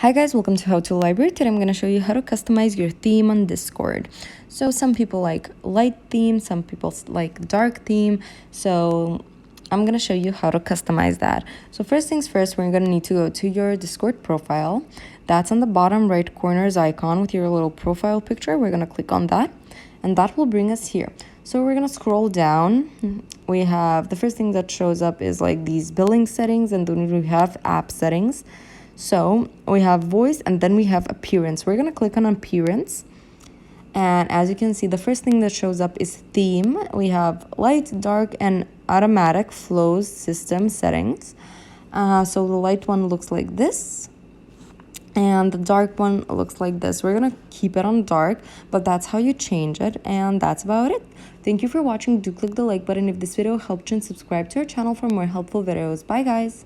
Hi guys, welcome to How to Library. Today I'm going to show you how to customize your theme on Discord. So some people like light theme, some people like dark theme. So I'm going to show you how to customize that. So first things first, we're going to need to go to your Discord profile. That's on the bottom right corner's icon with your little profile picture. We're going to click on that and that will bring us here. So we're going to scroll down. We have the first thing that shows up is like these billing settings, and then we have app settings. So we have voice and then we have appearance. We're going to click on appearance. And as you can see, the first thing that shows up is theme. We have light, dark, and automatic flows system settings. So the light one looks like this. And the dark one looks like this. We're going to keep it on dark, but that's how you change it. And that's about it. Thank you for watching. Do click the like button if this video helped you, and subscribe to our channel for more helpful videos. Bye guys.